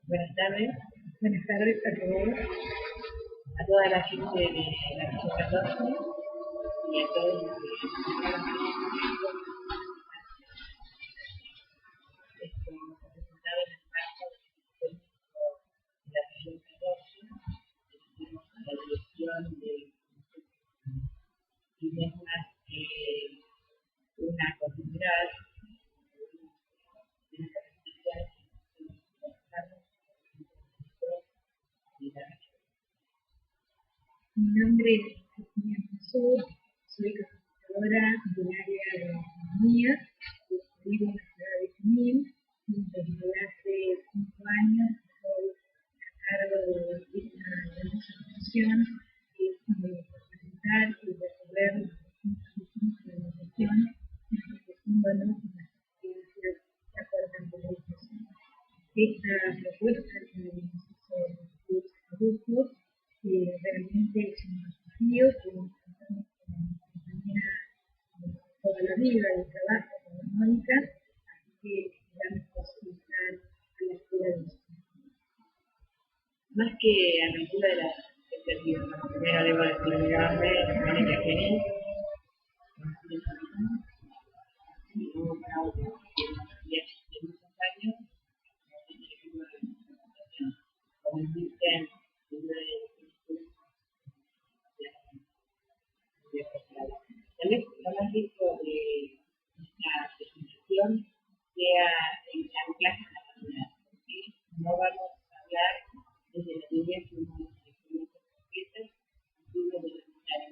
Buenas tardes Buenas tardes a todos. a toda la gente de la Villa 14 y a todos los que hemos presentado en el marco del de la región 14, elegimos a la dirección de Inés más una continuidad de las capacidades de la región. Mi nombre es Cristina Jesús, soy capacitadora del área de economía, vivo en la ciudad de Junín, y desde hace 5 años estoy a cargo de esta hermosa función, que es representar y resolver las distintas organizaciones, enriqueciéndonos en las experiencias que aportan por la educación. Esta propuesta que nos hizo los grupos realmente es un desafío que enfrentamos con mi compañera de toda la vida de trabajo, con Mónica, así que esperamos posibilitar a la escuela de nosotros. Más que a la altura de las expectativas, primero debo decir mi nombre, Mónica Genil, y un audio de muchos años, como dicen, tal vez lo más rico de esta presentación sea el anclaje nacional, porque no vamos a hablar desde la teoría que uno de las experiencias concretas, sino de la información.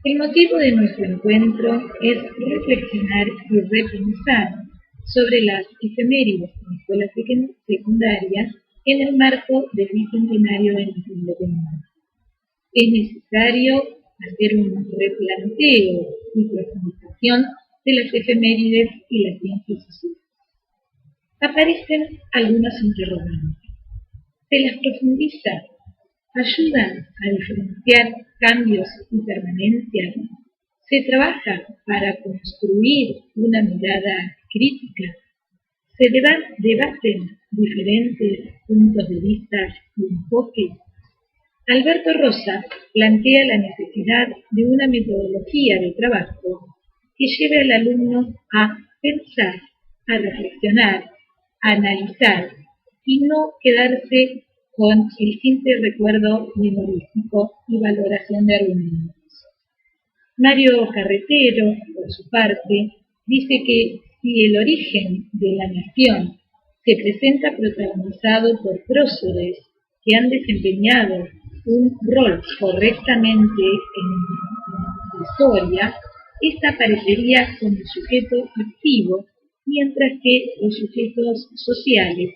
El motivo de nuestro encuentro es reflexionar y repensar sobre las efemérides en escuelas secundarias en el marco del bicentenario de nuestra independencia. Es necesario hacer un replanteo y profundización de las efemérides y las ciencias sociales. Aparecen algunos interrogantes. ¿Se las profundiza? ¿Ayudan a diferenciar cambios y permanencias? ¿Se trabaja para construir una mirada crítica? ¿Se debaten diferentes puntos de vista y enfoques? Alberto Rosa plantea la necesidad de una metodología de trabajo que lleve al alumno a pensar, a reflexionar, a analizar y no quedarse con el simple recuerdo memorístico y valoración de argumentos. Mario Carretero, por su parte, dice que si el origen de la nación se presenta protagonizado por próceres que han desempeñado un rol correctamente en la historia, esta aparecería como sujeto activo, mientras que los sujetos sociales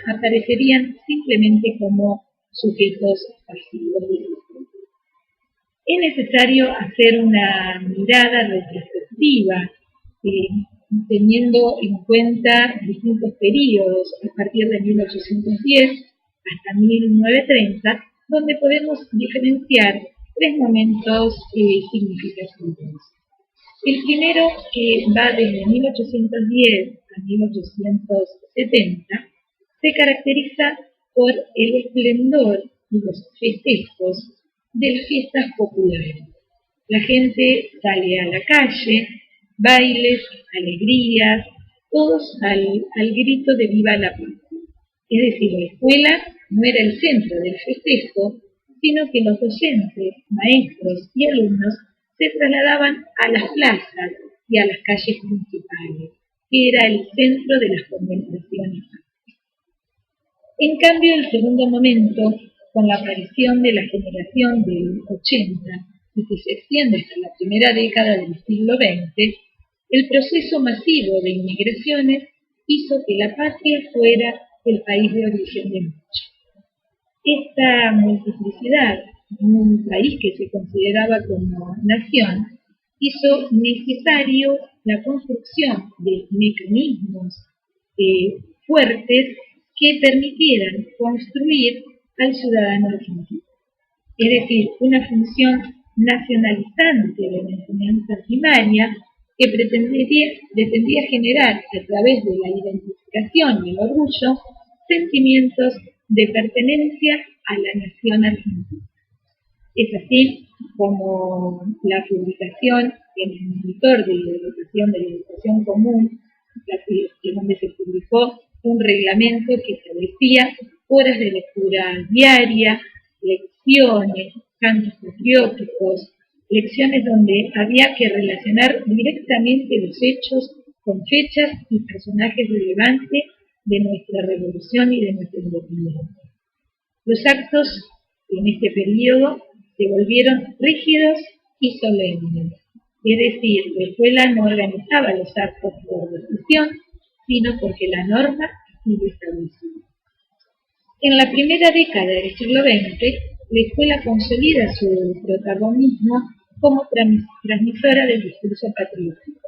aparecerían simplemente como sujetos pasivos. Es necesario hacer una mirada retrospectiva, teniendo en cuenta distintos periodos a partir de 1810 hasta 1930, donde podemos diferenciar 3 momentos significativos. El primero, que va desde 1810 a 1870, se caracteriza por el esplendor y los festejos de las fiestas populares. La gente sale a la calle, bailes, alegrías, todos al grito de ¡Viva la Patria! Es decir, la escuela no era el centro del festejo, sino que los docentes, maestros y alumnos se trasladaban a las plazas y a las calles principales, que era el centro de las concentraciones. En cambio, el segundo momento, con la aparición de la generación del 80 y que se extiende hasta la primera década del siglo XX, el proceso masivo de inmigraciones hizo que la patria fuera el país de origen de muchos. Esta multiplicidad en un país que se consideraba como nación hizo necesario la construcción de mecanismos fuertes que permitieran construir al ciudadano argentino. Es decir, una función nacionalizante de la enseñanza primaria que pretendía generar a través de la identificación y el orgullo sentimientos de pertenencia a la nación argentina. Es así como la publicación en el Monitor de la Educación Común, donde se publicó un reglamento que establecía horas de lectura diaria, lecciones, cantos patrióticos, lecciones donde había que relacionar directamente los hechos con fechas y personajes relevantes de nuestra revolución y de nuestra independencia. Los actos en este periodo se volvieron rígidos y solemnes, es decir, la escuela no organizaba los actos por decisión, sino porque la norma así lo establecía. En la primera década del siglo XX, la escuela consolida su protagonismo como transmisora del discurso patriótico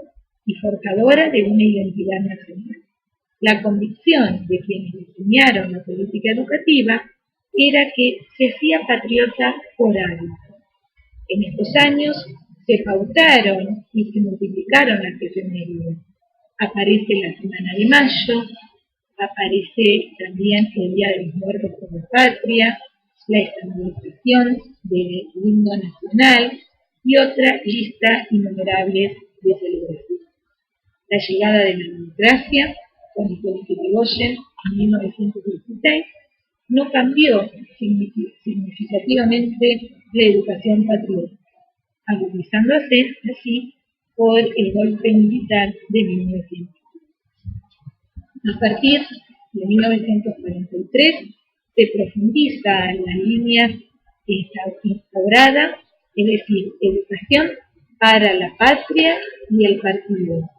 y forjadora de una identidad nacional. La convicción de quienes diseñaron la política educativa era que se hacía patriota por hábito. En estos años se pautaron y se multiplicaron las efemérides. Aparece la Semana de Mayo, aparece también el Día de los Muertos por la Patria, la estandarización del himno nacional y otra lista innumerable de celebraciones. La llegada de la democracia, con Hipólito Yrigoyen en 1916, no cambió significativamente la educación patriótica, agudizándose así por el golpe militar de 1900. A partir de 1943 se profundiza en las líneas instauradas, es decir, educación para la patria y el partido,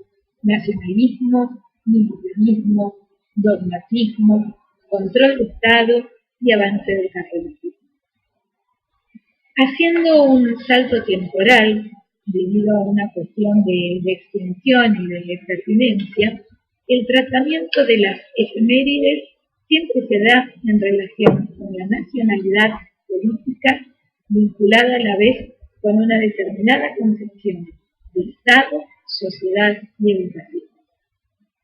nacionalismo, militarismo, dogmatismo, control de Estado y avance del catolicismo. Haciendo un salto temporal, debido a una cuestión de extensión y de pertinencia, el tratamiento de las efemérides siempre se da en relación con la nacionalidad política vinculada a la vez con una determinada concepción de Estado, sociedad y educación.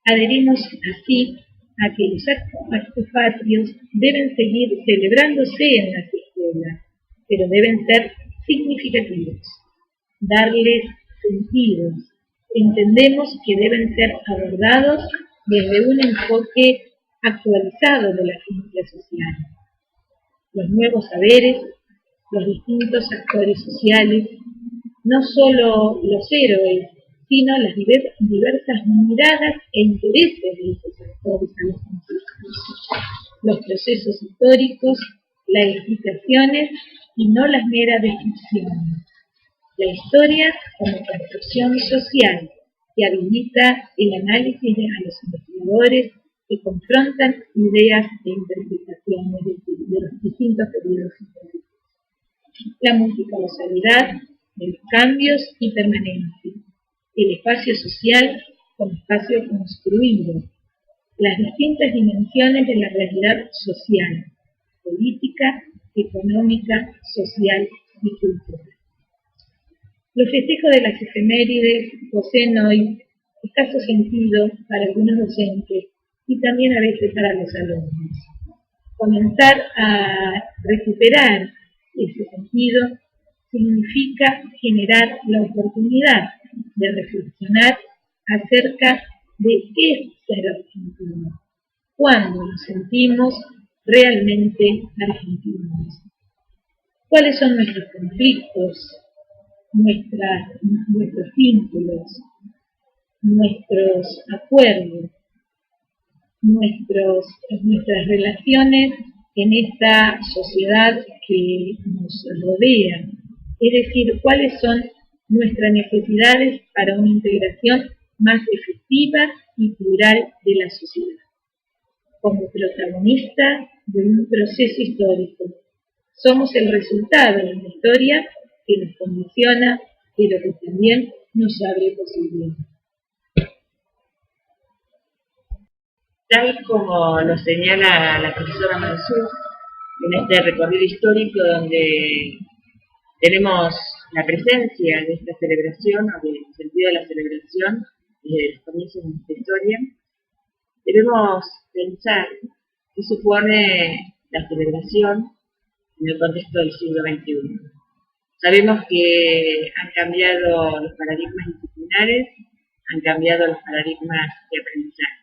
Adherimos así a que los actos patrios deben seguir celebrándose en las escuelas, pero deben ser significativos, darles sentidos. Entendemos que deben ser abordados desde un enfoque actualizado de la ciencia social. Los nuevos saberes, los distintos actores sociales, no solo los héroes, sino las diversas miradas e intereses de estos actores a los conflictos, los procesos históricos, las explicaciones y no las meras descripciones. La historia como construcción social que habilita el análisis a los investigadores que confrontan ideas e interpretaciones de los distintos periodos históricos. La multicausalidad de los cambios y permanencia, el espacio social como espacio construido, las distintas dimensiones de la realidad social, política, económica, social y cultural. Los festejos de las efemérides poseen hoy escaso sentido para algunos docentes y también a veces para los alumnos. Comenzar a recuperar ese sentido significa generar la oportunidad de reflexionar acerca de qué es ser argentino, cuándo nos sentimos realmente argentinos, cuáles son nuestros conflictos, nuestros vínculos, nuestros acuerdos, nuestras relaciones en esta sociedad que nos rodea, es decir, cuáles son nuestras necesidades para una integración más efectiva y plural de la sociedad. Como protagonista de un proceso histórico, somos el resultado de una historia que nos condiciona, pero que también nos abre posibilidades. Tal como lo señala la profesora Mansur en este recorrido histórico donde tenemos la presencia de esta celebración, o del sentido de la celebración, desde los comienzos de nuestra historia, debemos pensar qué supone la celebración en el contexto del siglo XXI. Sabemos que han cambiado los paradigmas disciplinares, han cambiado los paradigmas de aprendizaje.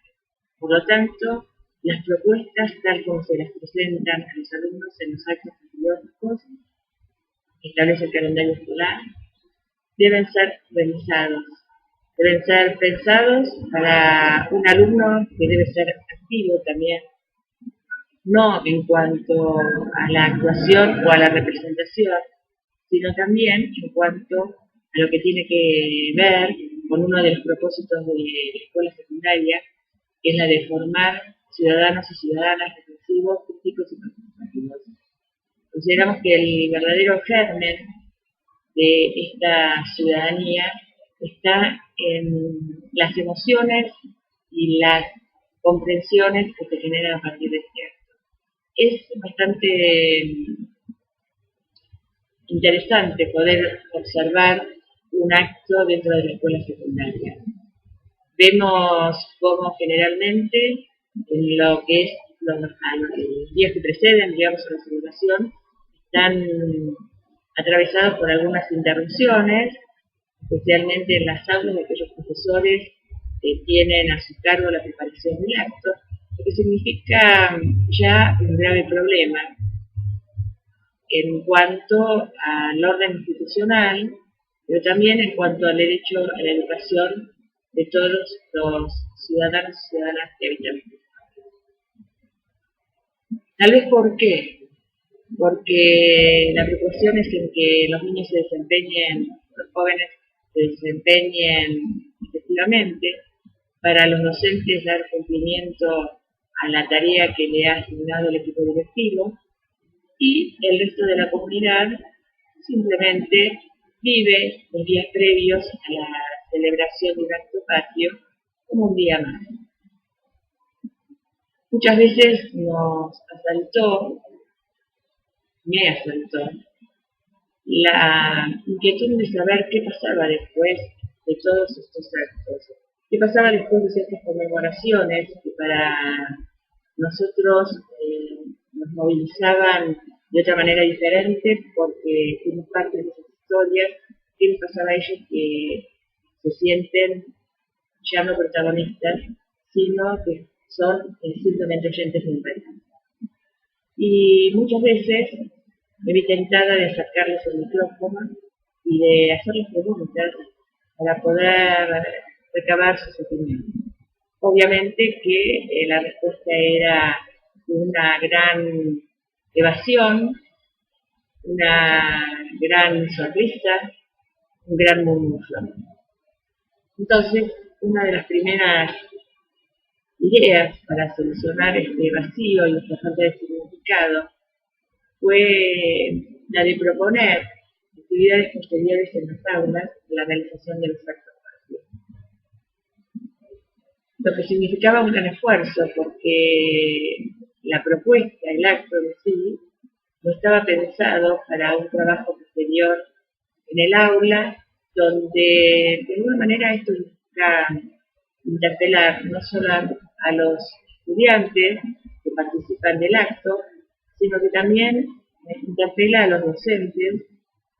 Por lo tanto, las propuestas, tal como se las presentan a los alumnos en los actos patrióticos que establece el calendario escolar, deben ser revisados, deben ser pensados para un alumno que debe ser activo también, no en cuanto a la actuación o a la representación, sino también en cuanto a lo que tiene que ver con uno de los propósitos de la escuela secundaria, que es la de formar ciudadanos y ciudadanas reflexivos, críticos y participativos. Consideramos que el verdadero germen de esta ciudadanía está en las emociones y las comprensiones que se generan a partir de este acto. Es bastante interesante poder observar un acto dentro de la escuela secundaria. Vemos cómo generalmente en lo que es los días que preceden, digamos, a la celebración, están atravesados por algunas interrupciones, especialmente en las aulas de aquellos profesores que tienen a su cargo la preparación del acto, lo que significa ya un grave problema en cuanto al orden institucional, pero también en cuanto al derecho a la educación de todos los ciudadanos y ciudadanas que habitan. Tal vez ¿por qué? Porque la proporción es en que los niños se desempeñen, los jóvenes se desempeñen efectivamente, para los docentes dar cumplimiento a la tarea que le ha asignado el equipo directivo, y el resto de la comunidad simplemente vive los días previos a la celebración de un acto patrio como un día más. Muchas veces me asaltó la inquietud de saber qué pasaba después de todos estos actos, qué pasaba después de ciertas conmemoraciones que para nosotros nos movilizaban de otra manera diferente porque fuimos parte de esas historias. ¿Qué les pasaba a ellos que se sienten ya no protagonistas, sino que son simplemente oyentes de un relato? Y muchas veces me vi tentada de acercarles el micrófono y de hacerles preguntas para poder recabar sus opiniones. Obviamente que la respuesta era una gran evasión, una gran sonrisa, un gran murmullo. Entonces, una de las primeras ideas para solucionar este vacío y esta falta de significado fue la de proponer actividades posteriores en las aulas, la realización de los actos patrios. Lo que significaba un gran esfuerzo porque la propuesta, el acto en sí, no estaba pensado para un trabajo posterior en el aula, donde de alguna manera esto busca interpelar no solo a los estudiantes que participan del acto, sino que también interpela a los docentes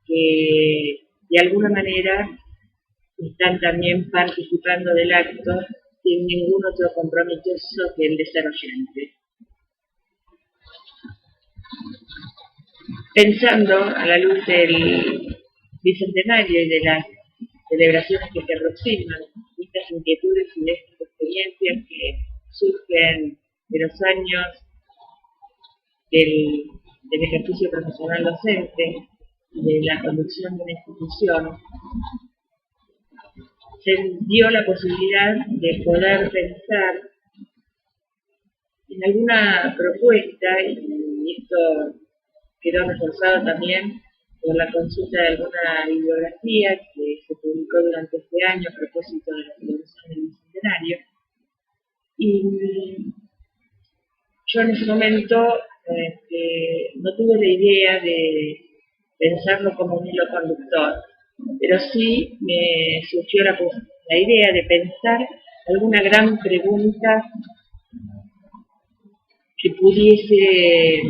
que de alguna manera están también participando del acto sin ningún otro compromiso que el de ser oyente. Pensando a la luz del bicentenario y de las celebraciones que se aproximan, estas inquietudes y de estas experiencias que surgen de los años del ejercicio profesional docente, de la conducción de una institución, se dio la posibilidad de poder pensar en alguna propuesta, y esto quedó reforzado también por la consulta de alguna bibliografía que se publicó durante este año a propósito de la celebración del bicentenario, Y yo en ese momento no tuve la idea de pensarlo como un hilo conductor, pero sí me surgió la idea de pensar alguna gran pregunta que pudiese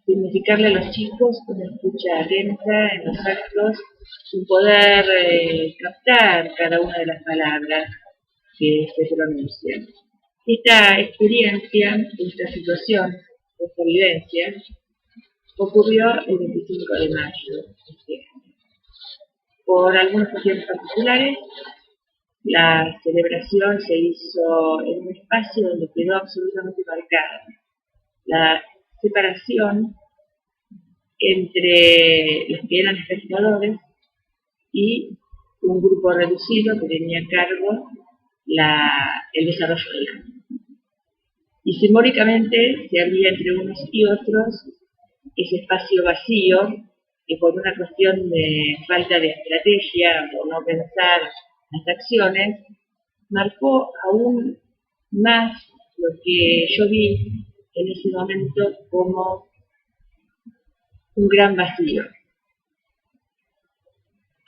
significarle a los chicos una escucha atenta en los actos, sin poder captar cada una de las palabras que se pronuncian. Esta experiencia, esta situación, esta vivencia, ocurrió el 25 de mayo de este año. Por algunos motivos particulares, la celebración se hizo en un espacio donde quedó absolutamente marcada la separación entre los que eran espectadores y un grupo reducido que tenía a cargo el desarrollo del acto. Y simbólicamente se abría entre unos y otros ese espacio vacío que por una cuestión de falta de estrategia o no pensar las acciones, marcó aún más lo que yo vi en ese momento como un gran vacío,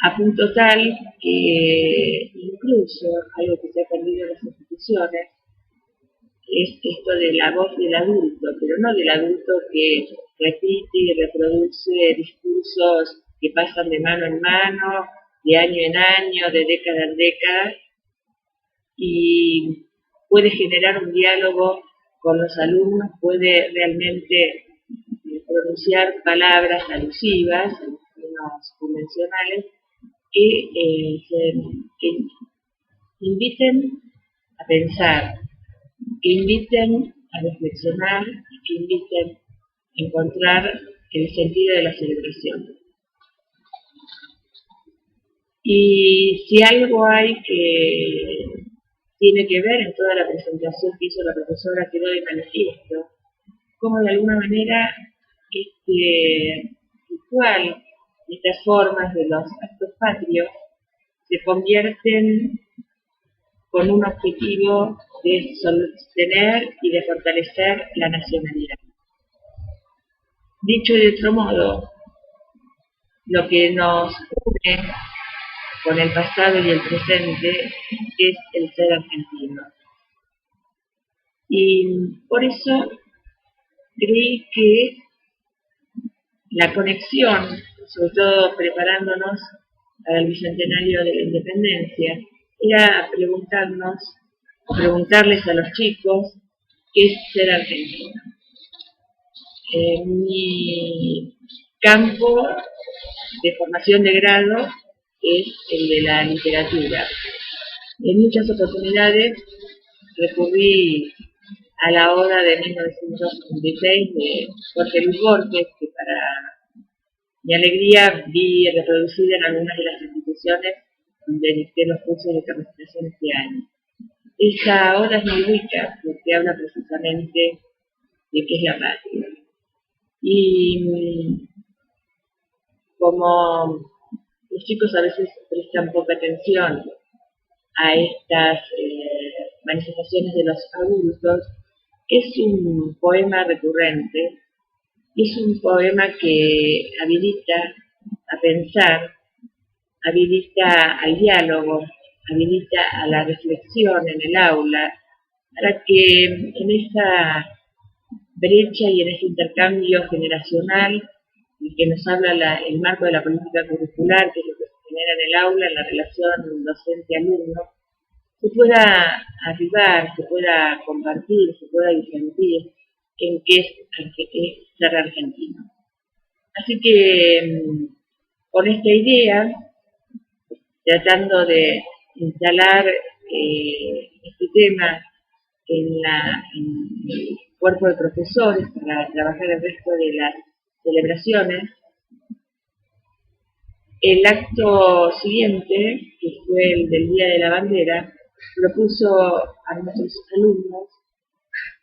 a punto tal que incluso algo que se ha perdido en las instituciones es esto de la voz del adulto, pero no del adulto que repite y reproduce discursos que pasan de mano en mano, de año en año, de década en década, y puede generar un diálogo con los alumnos, puede realmente pronunciar palabras alusivas, en términos convencionales, que inviten a pensar, que inviten a reflexionar y que inviten a encontrar el sentido de la celebración. Y si algo hay que tiene que ver en toda la presentación que hizo la profesora, quedó de manifiesto, como de alguna manera este ritual, estas formas de los actos patrios se convierten con un objetivo de sostener y de fortalecer la nacionalidad. Dicho de otro modo, lo que nos une con el pasado y el presente es el ser argentino. Y por eso creí que la conexión, sobre todo preparándonos para el bicentenario de la independencia, era preguntarles a los chicos qué es ser argentino. Mi campo de formación de grado es el de la literatura. En muchas oportunidades recurrí a la obra de 1936 de Jorge Luis Borges, que para mi alegría vi reproducida en algunas de las instituciones donde dicté los cursos de capacitación este año. Esa obra es muy rica porque habla precisamente de qué es la patria. Y como los chicos a veces prestan poca atención a estas manifestaciones de los adultos, es un poema recurrente, es un poema que habilita a pensar, habilita al diálogo, habilita a la reflexión en el aula, para que en esa brecha y en ese intercambio generacional que nos habla el marco de la política curricular, que es lo que se genera en el aula, en la relación docente-alumno, se pueda arribar, se pueda compartir, se pueda disentir en qué es ser argentino. Así que con esta idea, tratando de instalar este tema en el cuerpo de profesores para trabajar el resto de las celebraciones, el acto siguiente, que fue el del Día de la Bandera, propuso a nuestros alumnos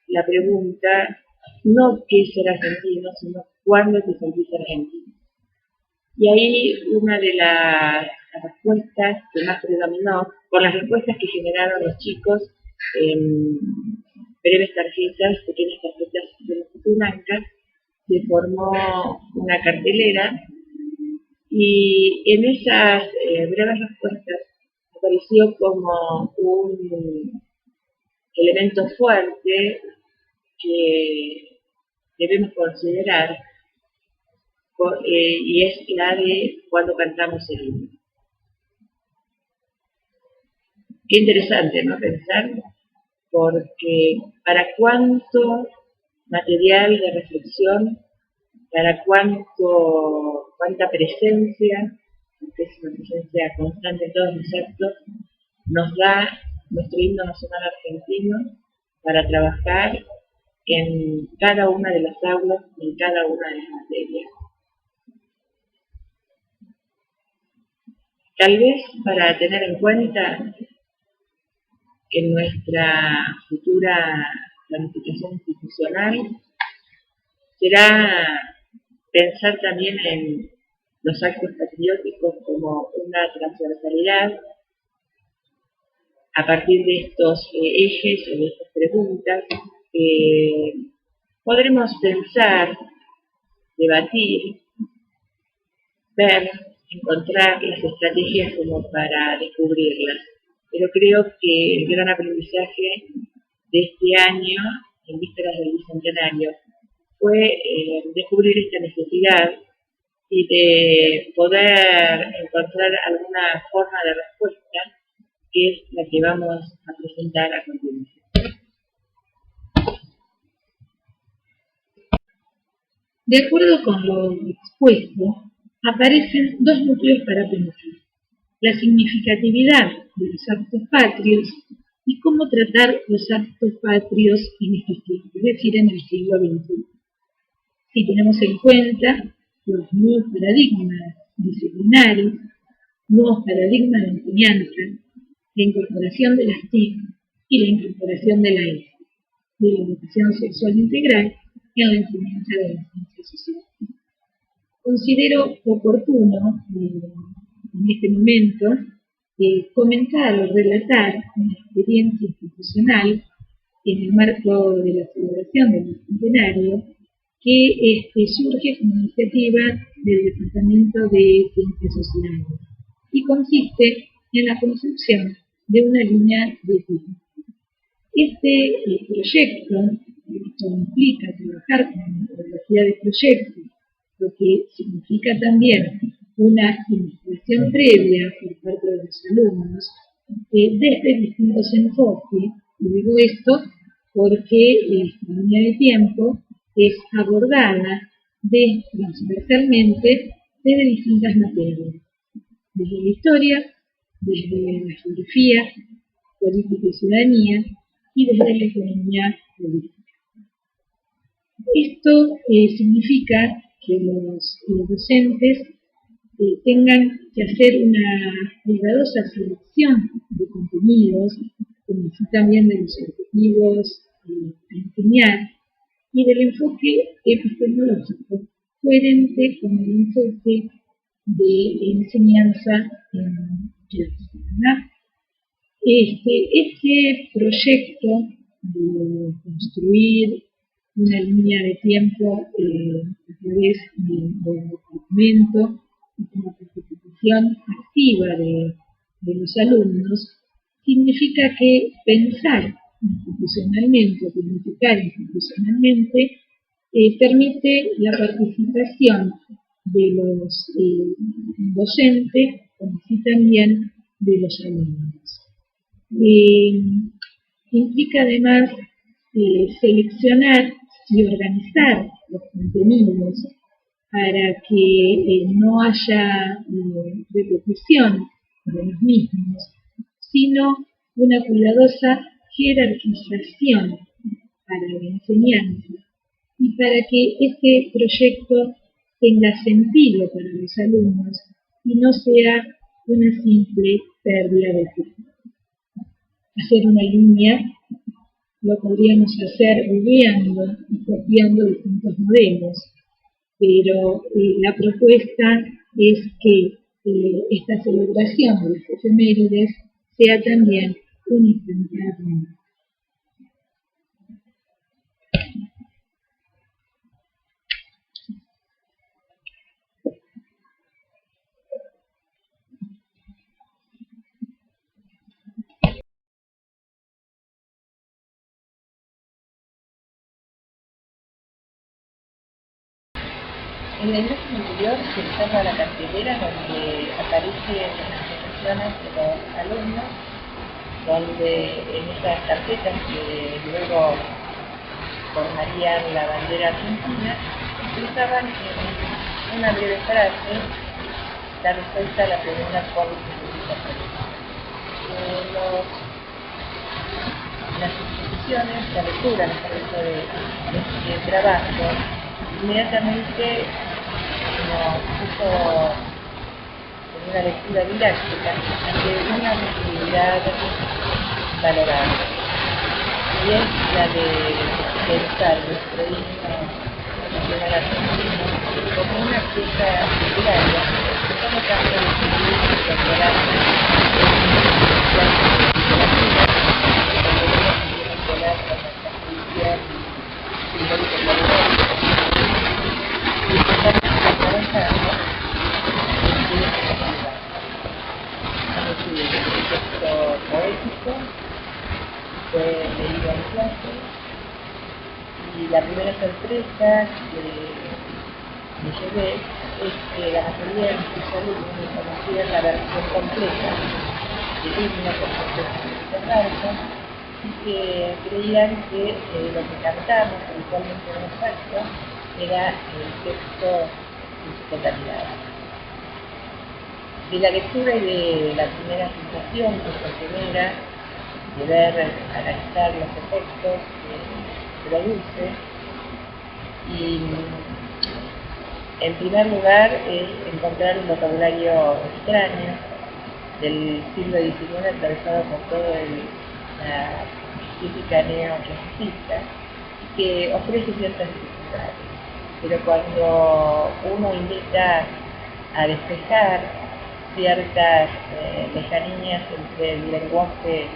la pregunta, no qué es ser argentino, sino cuándo te sentís argentino. Y ahí una de las respuestas que más predominó, por las respuestas que generaron los chicos, en breves tarjetas, pequeñas tarjetas de blancas, se formó una cartelera y en esas breves respuestas apareció como un elemento fuerte que debemos considerar y es la de cuando cantamos el himno. Qué interesante, ¿no? Pensar, porque para cuánto material de reflexión, para cuánta presencia, que es una presencia constante en todos los actos, nos da nuestro himno nacional argentino para trabajar en cada una de las aulas y en cada una de las materias. Tal vez para tener en cuenta que nuestra futura planificación institucional será pensar también en los actos patrióticos como una transversalidad a partir de estos ejes o de estas preguntas. Podremos pensar, debatir, ver, encontrar las estrategias como para descubrirlas. Pero creo que el gran aprendizaje de este año, en vísperas del bicentenario, fue descubrir esta necesidad y de poder encontrar alguna forma de respuesta, que es la que vamos a presentar a continuación. De acuerdo con lo expuesto, aparecen dos núcleos para pensar: la significatividad de los actos patrios y cómo tratar los actos patrios en este siglo, es decir, en el siglo XXI. Si tenemos en cuenta los nuevos paradigmas disciplinarios, nuevos paradigmas de enseñanza, la incorporación de las TIC y la incorporación de la ESI, de la educación sexual integral en la enseñanza de las ciencias sociales. Considero oportuno en este momento comentar o relatar una experiencia institucional en el marco de la celebración del bicentenario que surge como iniciativa del Departamento de Ciencias Sociales y consiste en la construcción de una línea de tiempo. Este proyecto implica trabajar con metodología de proyecto, lo que significa también una investigación previa por parte de los alumnos desde distintos enfoques. Y digo esto porque esta línea de tiempo es abordada transversalmente desde distintas materias, desde la historia, desde la geografía, política y ciudadanía, y desde la economía política. Esto significa que los docentes tengan que hacer una cuidadosa selección de contenidos, como así también de los objetivos a enseñar, y del enfoque epistemológico, coherente con el enfoque de enseñanza en clase. Este proyecto de construir una línea de tiempo a través del documento y con la participación activa de los alumnos significa que pensar institucionalmente, planificar institucionalmente, permite la participación de los docentes, como así también de los alumnos. Implica además seleccionar y organizar los contenidos para que no haya repetición de los mismos, sino una cuidadosa jerarquización para la enseñanza y para que este proyecto tenga sentido para los alumnos y no sea una simple pérdida de tiempo. Hacer una línea lo podríamos hacer viendo y copiando distintos modelos, pero la propuesta es que esta celebración de las efemérides sea también un instante. En la imagen anterior se observa la cartelera donde aparecen las profesiones de los alumnos, donde en esas tarjetas que luego formarían la bandera argentina, utilizaban en una breve frase la respuesta a la pregunta ¿cuál es el las exposiciones, la lectura, mejor dicho, de este trabajo, inmediatamente nos puso en una lectura didáctica ante una posibilidad valorable, y es la de pensar nuestro himno nacional argentino como una pieza literaria que toma tanto de escribir y incorporar poético, fue leído en clase, y la primera sorpresa que me llevé es que la mayoría de mis alumnos conocían la versión completa del himno por supuesto verso, y que creían que lo que cantamos habitualmente en los actos era el texto en su totalidad. De la lectura y de la primera sensación que se genera de ver, analizar los efectos que produce, y en primer lugar es encontrar un vocabulario extraño del siglo XIX atravesado por toda la crítica neoclasicista, que ofrece ciertas dificultades, pero cuando uno invita a despejar ciertas lejanías entre el lenguaje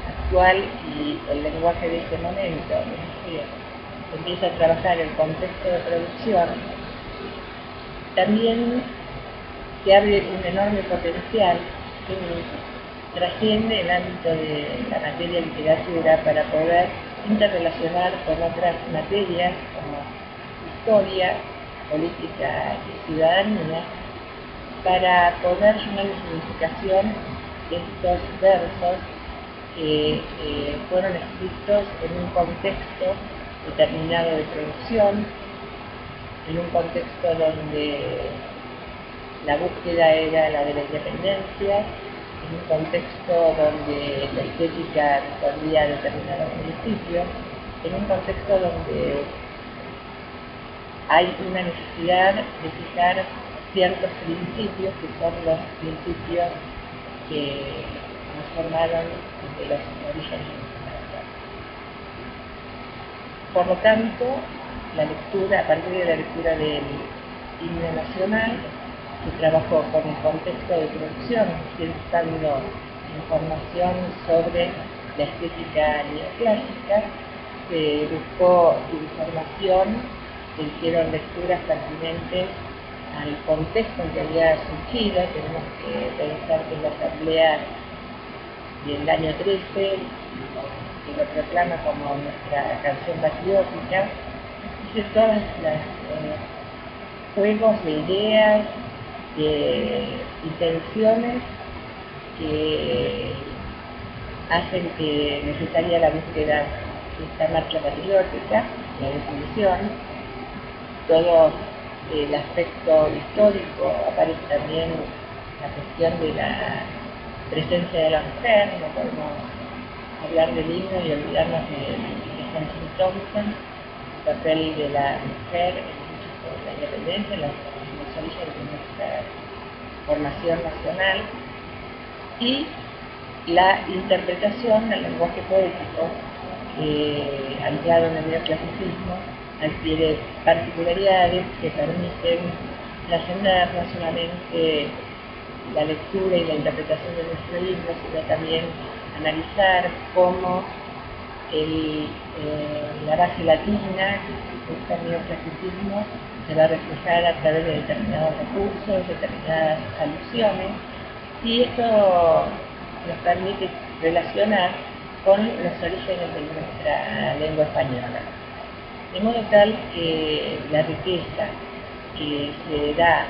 actual y el lenguaje de ese momento, es decir, empieza a trabajar el contexto de producción, también se abre un enorme potencial que trasciende el ámbito de la materia literatura para poder interrelacionar con otras materias como historia, política y ciudadanía, para poder llenar de significación estos versos que fueron escritos en un contexto determinado de producción, en un contexto donde la búsqueda era la de la independencia, en un contexto donde la estética respondía a determinados principios, en un contexto donde hay una necesidad de fijar ciertos principios que son los principios que nos formaron desde los orígenes de nuestra nación. Por lo tanto, la lectura, a partir de la lectura del himno nacional, se trabajó con el contexto de producción, buscando información sobre la estética neoclásica, se buscó información, se hicieron lecturas pertinentes al contexto en que había surgido. Tenemos que pensar que la asamblea del año 13, que lo proclama como nuestra canción patriótica, hice todas las juegos de ideas, de intenciones que hacen que necesaria la búsqueda de esta marcha patriótica, la definición, todo el aspecto histórico, aparece también la cuestión de la presencia de la mujer. No podemos hablar del himno y olvidarnos de Hanson Thompson, el papel de la mujer en la independencia, en los orígenes de nuestra formación nacional, y la interpretación del lenguaje poético anclado en el neoclasicismo adquiere particularidades que permiten trascender no solamente la lectura y la interpretación de nuestro himno, sino también analizar cómo la base latina que busca el neoclasicismo se va a reflejar a través de determinados recursos, determinadas alusiones, y esto nos permite relacionar con los orígenes de nuestra lengua española. De modo tal que la riqueza que se da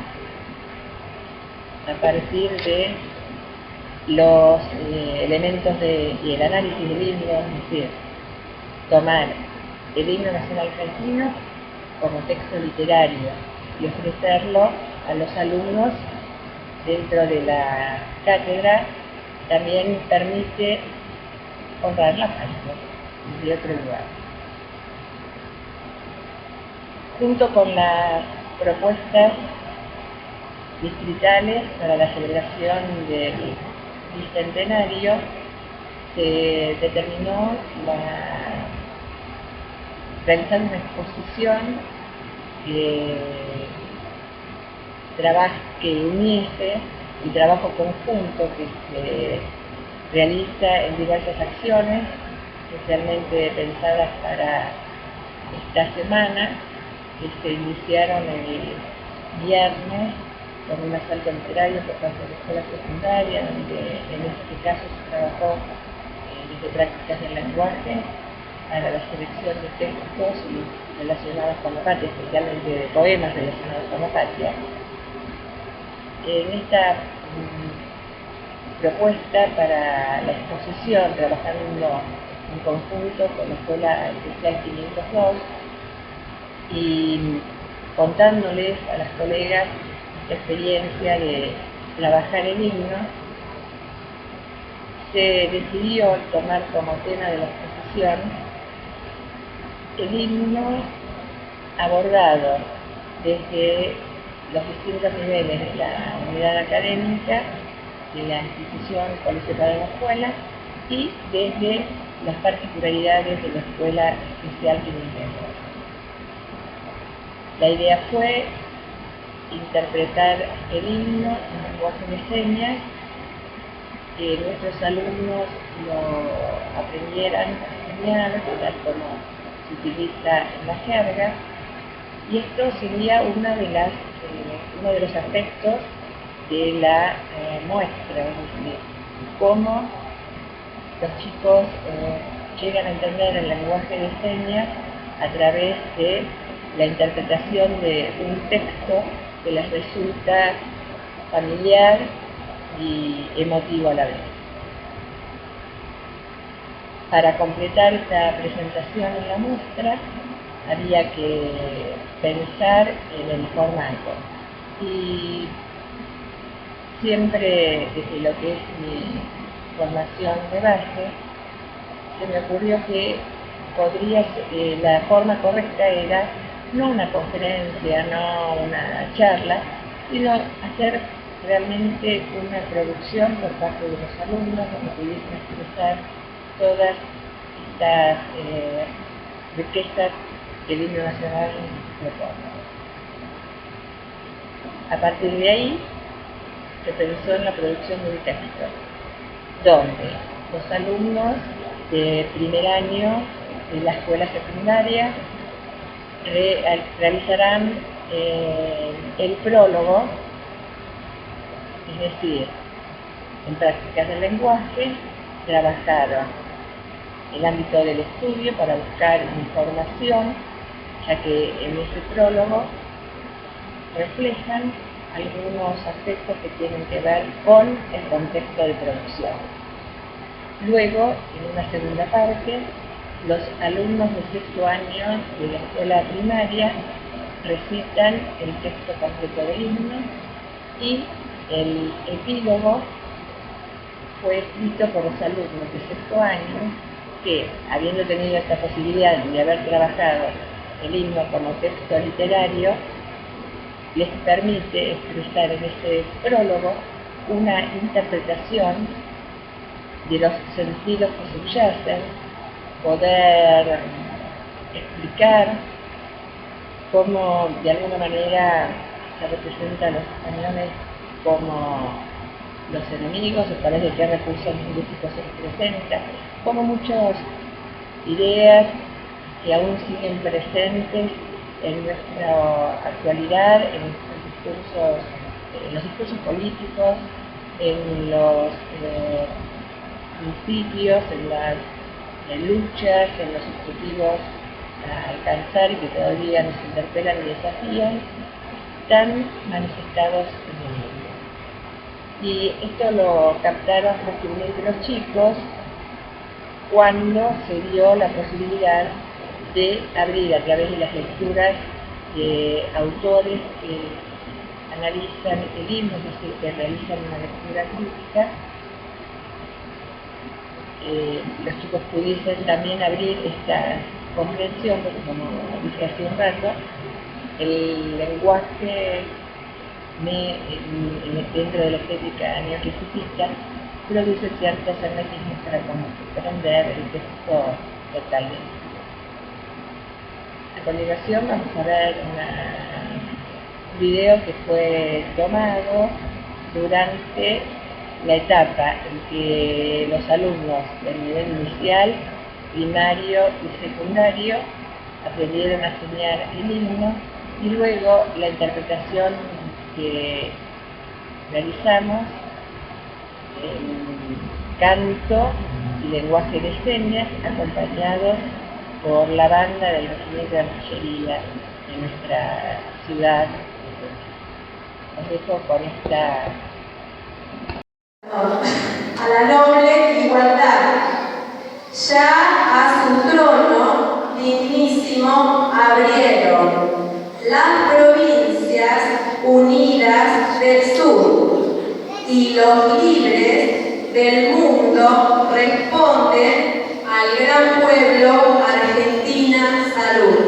a partir de los elementos y el análisis del himno, es decir, tomar el himno nacional argentino como texto literario y ofrecerlo a los alumnos dentro de la cátedra, también permite honrar la patria de otro lugar. Junto con las propuestas distritales para la celebración del bicentenario, se determinó realizar una exposición que uniese el trabajo conjunto que se realiza en diversas acciones, especialmente pensadas para esta semana, que se iniciaron el viernes con un asalto literario por parte de la escuela secundaria, donde en este caso se trabajó desde prácticas del lenguaje para la selección de textos relacionados con la patria, especialmente de poemas relacionados con la patria. En esta propuesta para la exposición, trabajando en conjunto con la Escuela Especial 502 y contándoles a las colegas esta experiencia de trabajar el himno, se decidió tomar como tema de la exposición el himno abordado desde los distintos niveles de la unidad académica de la institución Colegio para la Escuela y desde las particularidades de la Escuela Especial 502. La idea fue interpretar el himno en lenguaje de señas, que nuestros alumnos lo aprendieran a enseñar, tal como se utiliza en la jerga, y esto sería uno de los aspectos de la muestra, es decir, cómo los chicos llegan a entender el lenguaje de señas a través de la interpretación de un texto que les resulta familiar y emotivo a la vez. Para completar esta presentación en la muestra, había que pensar en el formato. Y siempre, desde lo que es mi formación de base, se me ocurrió que la forma correcta era no una conferencia, no una charla, sino hacer realmente una producción por parte de los alumnos donde pudiesen expresar todas estas riquezas que el himno nacional propone. A partir de ahí se pensó en la producción de un texto, donde los alumnos de primer año de la escuela secundaria realizarán el prólogo, es decir, en prácticas del lenguaje, trabajaron el ámbito del estudio para buscar información, ya que en ese prólogo reflejan algunos aspectos que tienen que ver con el contexto de producción. Luego, en una segunda parte, los alumnos de sexto año de la escuela primaria recitan el texto completo del himno y el epílogo fue escrito por los alumnos de sexto año que, habiendo tenido esta posibilidad de haber trabajado el himno como texto literario, les permite expresar en ese prólogo una interpretación de los sentidos que subyacen, poder explicar cómo de alguna manera se representan los españoles como los enemigos, a través de qué recursos lingüísticos se representan, como muchas ideas que aún siguen presentes en nuestra actualidad, en los discursos políticos, en los principios, en las luchas, en los objetivos a alcanzar y que todavía nos interpelan y desafían. están manifestados en el libro. Y esto lo captaron fácilmente los chicos cuando se dio la posibilidad de abrir a través de las lecturas de autores que analizan el himno, es decir, que realizan una lectura crítica. Los chicos pudiesen también abrir esta comprensión, porque como dije hace un rato, el lenguaje dentro de la estética neoclasicista produce ciertos hermetismos para comprender el texto totalmente. A continuación vamos a ver un video que fue tomado durante la etapa en que los alumnos del nivel inicial, primario y secundario aprendieron a señalar el himno, y luego la interpretación que realizamos en canto y lenguaje de señas, acompañados por la banda del regimiento de artillería de nuestra ciudad. Os dejo con esta... A la noble igualdad, ya a su trono dignísimo abrieron las provincias unidas del sur, y los libres del mundo responden al gran pueblo Argentina Salud.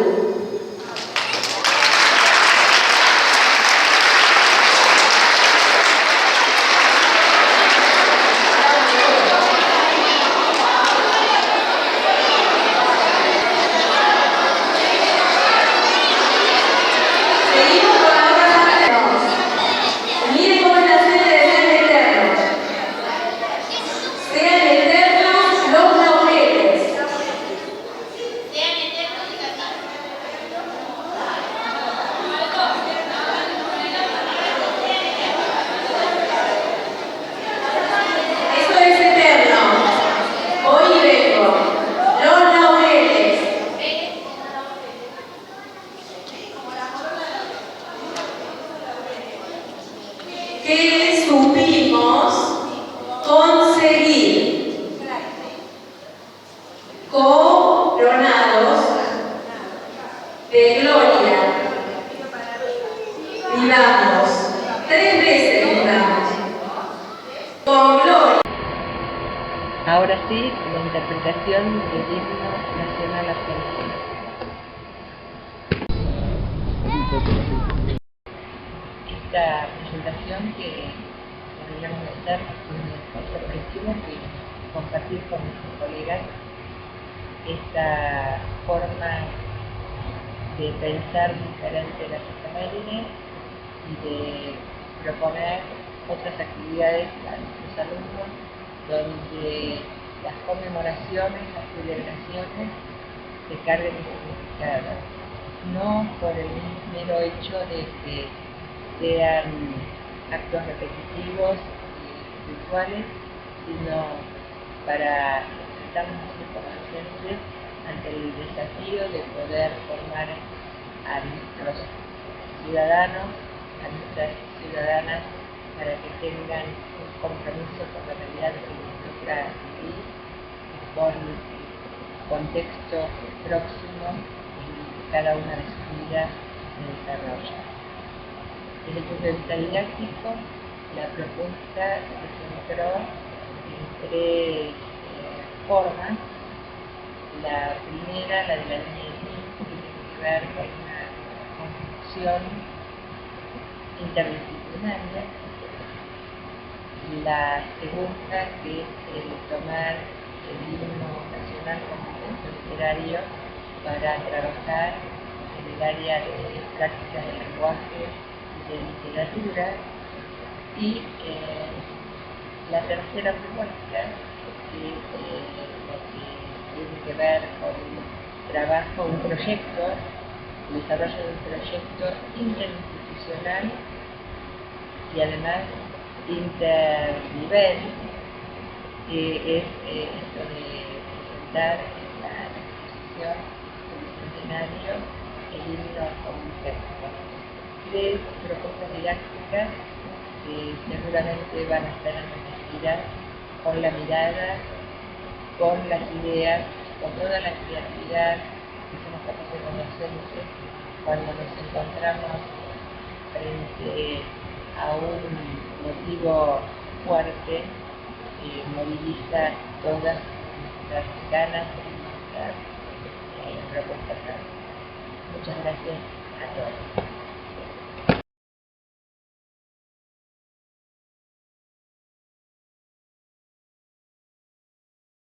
Que supimos conseguir, coronados de gloria, vivamos, 3 veces vivamos, con gloria. Ahora sí, la interpretación del himno nacional argentino. Esta presentación que podríamos hacer con otro objetivo que compartir con nuestros colegas esta forma de pensar diferente las efemérides y de proponer otras actividades a nuestros alumnos donde las conmemoraciones, las celebraciones se carguen de significado, no por el mero hecho de que sean actos repetitivos y rituales, sino para presentarnos como docentes ante el desafío de poder formar a nuestros ciudadanos, a nuestras ciudadanas, para que tengan un compromiso con la realidad que les toca vivir, con el contexto próximo en cada una de sus vidas se desarrolla. Desde el punto de vista didáctico, la propuesta se centró en 3 formas. La primera, la de la línea de tiempo, que tiene que ver con una construcción interdisciplinaria. La segunda, que es el tomar el himno nacional como texto literario para trabajar en el área de prácticas del lenguaje de literatura, y la tercera propuesta, que es lo que tiene que ver con un trabajo, un proyecto, el desarrollo de un proyecto interinstitucional y además internivel, que es esto de presentar en la exposición del Bicentenario el himno como un texto. tres propuestas didácticas que seguramente van a estar enriquecidas con la mirada, con las ideas, con toda la creatividad que somos capaces de los docentes cuando nos encontramos frente a un motivo fuerte que moviliza todas nuestras ganas y nuestras propuestas. Muchas gracias a todos.